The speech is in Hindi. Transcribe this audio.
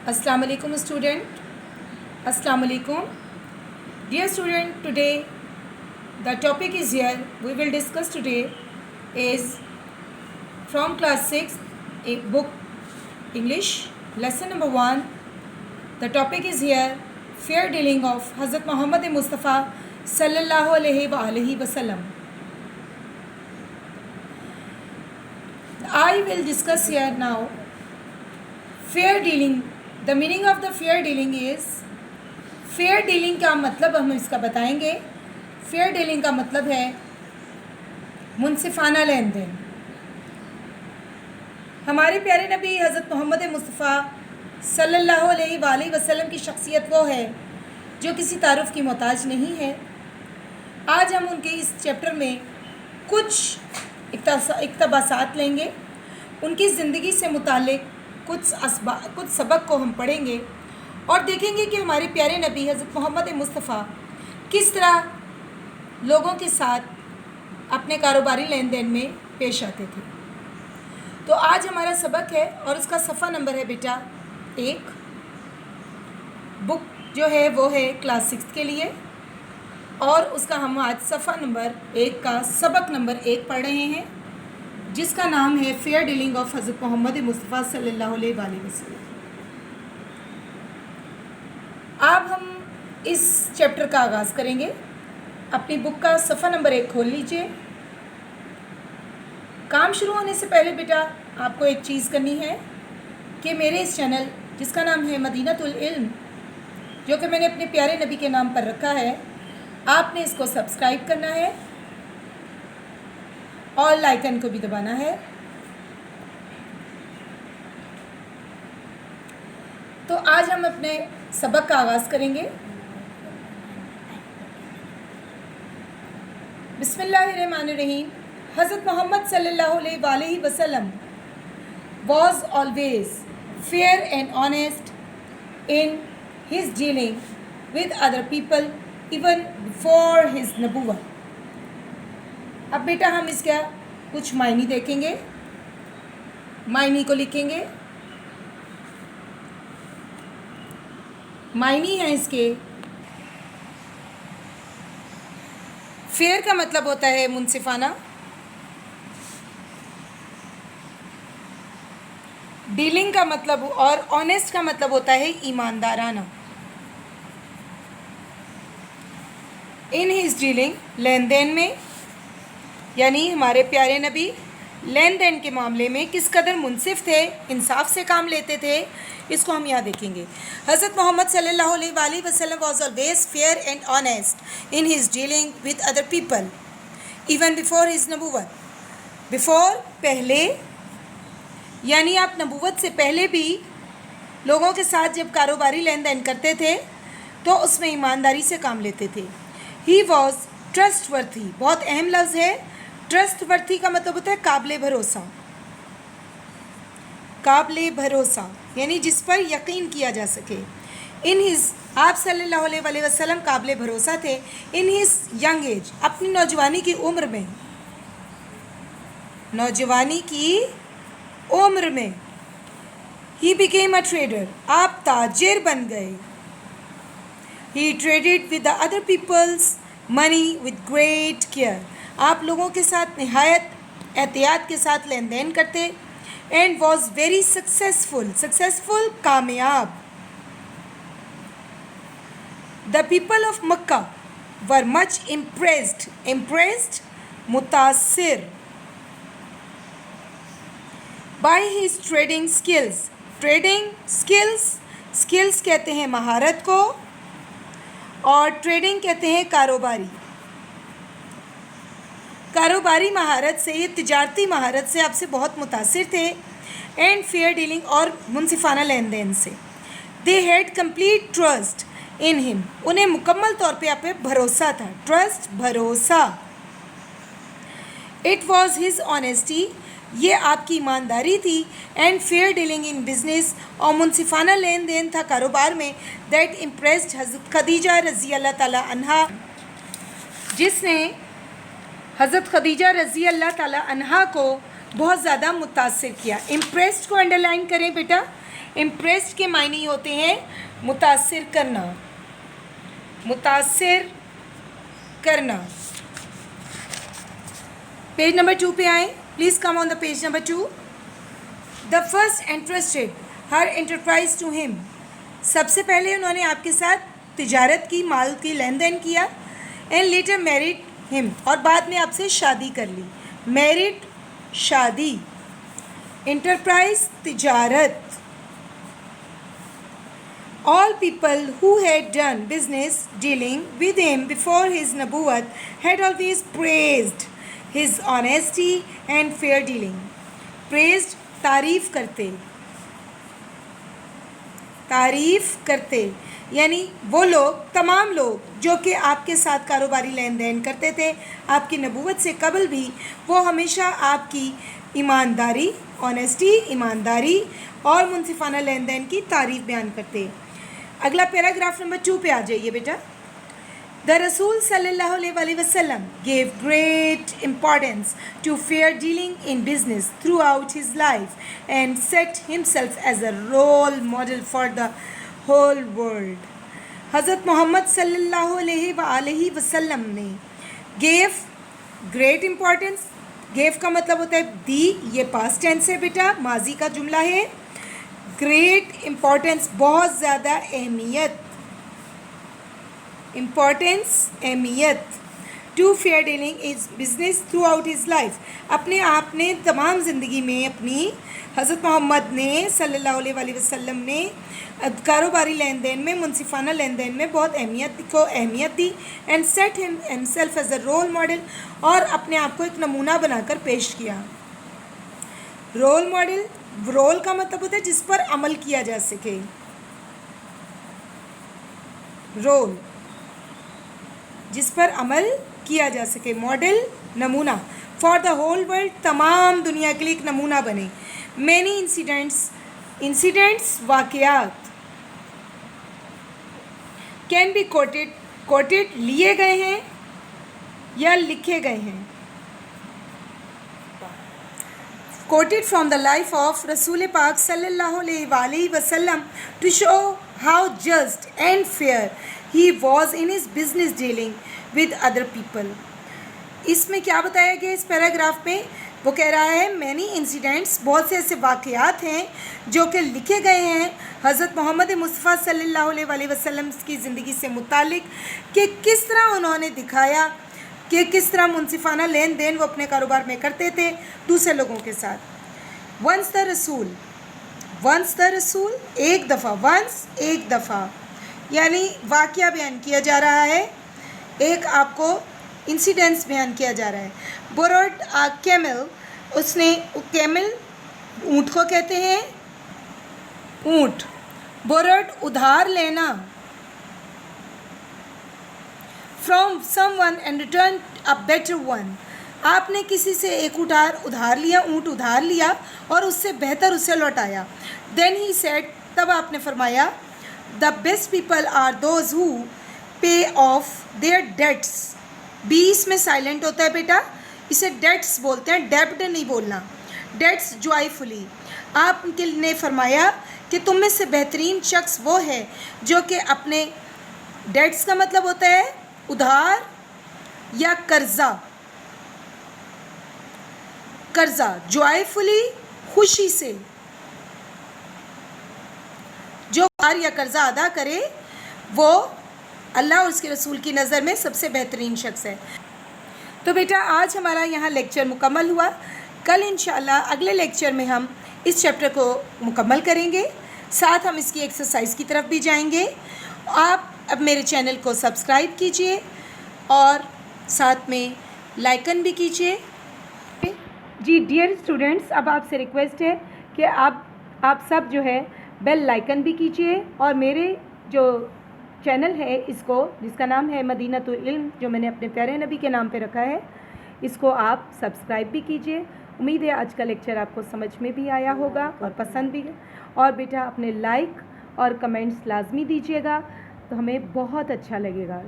Assalamu alaikum student. Assalamu alaikum. Dear student, today the topic is here. We will discuss today is from class 6 a book English lesson number 1. The topic is here fair dealing of Hazrat Muhammad Mustafa sallallahu alaihi wasallam. I will discuss here now fair dealing. The meaning of the fair dealing is fair dealing का मतलब हम इसका बताएंगे। फेयर डीलिंग का मतलब है मुनसिफाना लेन देन। हमारे प्यारे नबी हज़रत मोहम्मद मुस्तफ़ा सल्लल्लाहु अलैहि वसल्लम की शख्सियत वो है जो किसी तारुफ़ की मोहताज नहीं है। आज हम उनके इस चैप्टर में कुछ इक़्तिबासात लेंगे, उनकी ज़िंदगी से मुतालिक कुछ सबक को हम पढ़ेंगे और देखेंगे कि हमारे प्यारे नबी हज़रत मोहम्मद मुस्तफ़ा किस तरह लोगों के साथ अपने कारोबारी लेन देन में पेश आते थे। तो आज हमारा सबक है और उसका सफ़ा नंबर है बेटा 1। बुक जो है वो है क्लास 6 के लिए और उसका हम आज सफ़ा नंबर 1 का सबक नंबर 1 पढ़ रहे हैं, जिसका नाम है फेयर डीलिंग ऑफ हज़रत मोहम्मद मुस्तफ़ा सल्लल्लाहु अलैहि वसल्लम। अब हम इस चैप्टर का आगाज़ करेंगे। अपनी बुक का सफ़ा नंबर 1 खोल लीजिए। काम शुरू होने से पहले बेटा आपको एक चीज़ करनी है कि मेरे इस चैनल जिसका नाम है मदीनतुल इल्म, जो कि मैंने अपने प्यारे नबी के नाम पर रखा है, आपने इसको सब्सक्राइब करना है और लाइकन को भी दबाना है। तो आज हम अपने सबक का आगाज़ करेंगे। बिस्मिल्लाहिर्रहमानिर्रहीम। हज़रत मोहम्मद सल्लल्लाहु अलैहि वसल्लम was always fair and honest in his dealing with other people even before his नबूवत। अब बेटा हम इसका कुछ मायने देखेंगे, मायने को लिखेंगे। मायने हैं इसके। फेयर का मतलब होता है मुनसिफाना, डीलिंग का मतलब और ऑनेस्ट का मतलब होता है ईमानदाराना। इन हिज डीलिंग लेन देन में, यानी हमारे प्यारे नबी लेन देन के मामले में किस कदर मुनसिफ थे, इंसाफ से काम लेते थे, इसको हम यहाँ देखेंगे। हज़रत मोहम्मद सल्लल्लाहु अलैहि वसल्लम was always fair and honest in his dealing with other people even before his नबूवत। बिफोर पहले, यानी आप नबूवत से पहले भी लोगों के साथ जब कारोबारी लेन देन करते थे तो उसमें ईमानदारी से काम लेते थे। ही वॉज ट्रस्टवर्थी, बहुत अहम लफ्ज़ है। ट्रस्टवर्थी का मतलब होता है काबिल भरोसा। काबिल भरोसा यानी जिस पर यकीन किया जा सके। इन हिज, आप सल्लल्लाहु अलैहि वसल्लम काबिल भरोसा थे। इन हिज यंग एज, अपनी नौजवानी की उम्र में, नौजवानी की उम्र में। ही बिकेम अ ट्रेडर, आप ताजिर बन गए। He traded with the other people's money with great care, आप लोगों के साथ निहायत एहतियात के साथ लेन देन करते। एंड वॉज वेरी सक्सेसफुल कामयाब। The people of Mecca were much impressed मुतासिर by his trading skills. Trading skills कहते हैं महारत को और ट्रेडिंग कहते हैं कारोबारी महारत से, ये तिजारती महारत से आपसे बहुत मुतासिर थे। एंड फेयर डीलिंग और मुनसिफाना लेन देन से। They had complete trust in him, उन्हें मुकम्मल तौर पे आप पे भरोसा था। ट्रस्ट, भरोसा। इट वॉज हिज ऑनेस्टी, ये आपकी ईमानदारी थी। And fair dealing in business, और मुनसिफाना लेन देन था कारोबार में। दैट इम्प्रेस्ड हज़रत खदीजा रज़ी अल्लाह ताला अन्हा, जिसने हज़रत खदीजा रज़ी अल्लाह ताला अन्हा को बहुत ज़्यादा मुतासिर किया। इम्प्रेस्ड को अंडरलाइन करें बेटा। इम्प्रेस्ड के मायने होते हैं मुतासिर करना, मुतासिर करना। पेज नंबर 2 पे आए, please come on the page number 2। The first interested her enterprise to him, सबसे पहले उन्होंने आपके साथ तिजारत की, माल की लेन देन किया। एंड लेटर मैरिड हिम, और बाद में आपसे शादी कर ली। मैरिड शादी, इंटरप्राइज तिजारत। All people who had done business dealing with him before his nabuwat had always praised his honesty and fair dealing. Praised, तारीफ करते, तारीफ करते, यानी वो लोग, तमाम लोग जो कि आपके साथ कारोबारी लेन देन करते थे आपकी नबूवत से कबल भी, वो हमेशा आपकी ईमानदारी, ऑनेस्टी, ईमानदारी और मुनसिफाना लेन देन की तारीफ बयान करते। अगला पैराग्राफ नंबर 2 पे आ जाइए बेटा। द रसूल सल्लल्लाहु अलैहि वसल्लम gave great importance to fair dealing in business throughout his life and set himself as a role model for the whole world. हज़रत मोहम्मद सल्लल्लाहु अलैहि वसल्लम ने gave great importance, gave का मतलब होता है दी, ये पास्ट टेंस है बेटा, माजी का जुमला है। ग्रेट इम्पॉर्टेंस, बहुत ज़्यादा अहमियत, इम्पॉर्टेंस, अहमियत, to fair dealing is business throughout his life, अपने आप ने तमाम ज़िंदगी में अपनी, हज़रत मोहम्मद ने सल्लल्लाहु अलैहि वसल्लम ने कारोबारी लेन देन में, मुनसिफाना लेन देन में बहुत अहमियत दी। And set himself as a role model, और अपने आप को एक नमूना बनाकर पेश किया। रोल मॉडल, रोल का मतलब होता है जिस पर अमल किया जा सके, रोल जिस पर अमल किया जा सके, मॉडल, नमूना। फॉर द होल वर्ल्ड, तमाम दुनिया के लिए एक नमूना बने। मैनी इंसिडेंट्स वाक़यात, कैन बी कोटेड लिए गए हैं या लिखे गए हैं। Quoted from the life of Rasul Pak sallallahu alaihi wasallam to show how just and fair he was in his business dealing with other people. इसमें क्या बताया गया इस पैराग्राफ में? वो कह रहा है मैनी इंसिडेंट्स, बहुत से ऐसे वाक़यात हैं जो कि लिखे गए हैं हज़रत मोहम्मद मुस्तफ़ा सल्लल्लाहु अलैहि वसल्लम की ज़िंदगी से मुतालिक, कि किस तरह उन्होंने दिखाया कि किस तरह मुनसिफाना लेन देन वो अपने कारोबार में करते थे दूसरे लोगों के साथ। वंस द रसूल, एक दफ़ा, वंस एक दफ़ा, यानी वाक़या बयान किया जा रहा है, एक आपको इंसिडेंट्स बयान किया जा रहा है। बोरोड आ कैमल, उसने, कैमल ऊँट को कहते हैं, ऊँट। बोरोड उधार लेना, from someone and return a better one, आपने किसी से एक उधार लिया, ऊँट उधार लिया और उससे बेहतर उसे लौटाया। देन ही सेड, तब आपने फरमाया, the best people are those who pay off their debts. बीस में साइलेंट होता है बेटा, इसे डेट्स बोलते हैं, डेब्ट नहीं बोलना, डेट्स जॉयफुली। आपने फरमाया कि तुम में से बेहतरीन शख्स वो है जो कि अपने, डेट्स का मतलब होता है उधार या कर्जा, कर्जा, जॉयफुली, खुशी से, जो उधार या कर्जा अदा करे वो अल्लाह और उसके रसूल की नज़र में सबसे बेहतरीन शख्स है। तो बेटा आज हमारा यहाँ लेक्चर मुकम्मल हुआ। कल इंशाअल्लाह अगले लेक्चर में हम इस चैप्टर को मुकम्मल करेंगे, साथ हम इसकी एक्सरसाइज की तरफ भी जाएंगे। आप अब मेरे चैनल को सब्सक्राइब कीजिए और साथ में लाइकन भी कीजिए। जी डियर स्टूडेंट्स, अब आपसे रिक्वेस्ट है कि आप सब जो है बेल लाइकन भी कीजिए और मेरे जो चैनल है इसको, जिसका नाम है मदीनतुल इल्म, जो मैंने अपने प्यारे नबी के नाम पे रखा है, इसको आप सब्सक्राइब भी कीजिए। उम्मीद है आज का लेक्चर आपको समझ में भी आया होगा और पसंद भी। और बेटा अपने लाइक और कमेंट्स लाजमी दीजिएगा, तो हमें बहुत अच्छा लगेगा।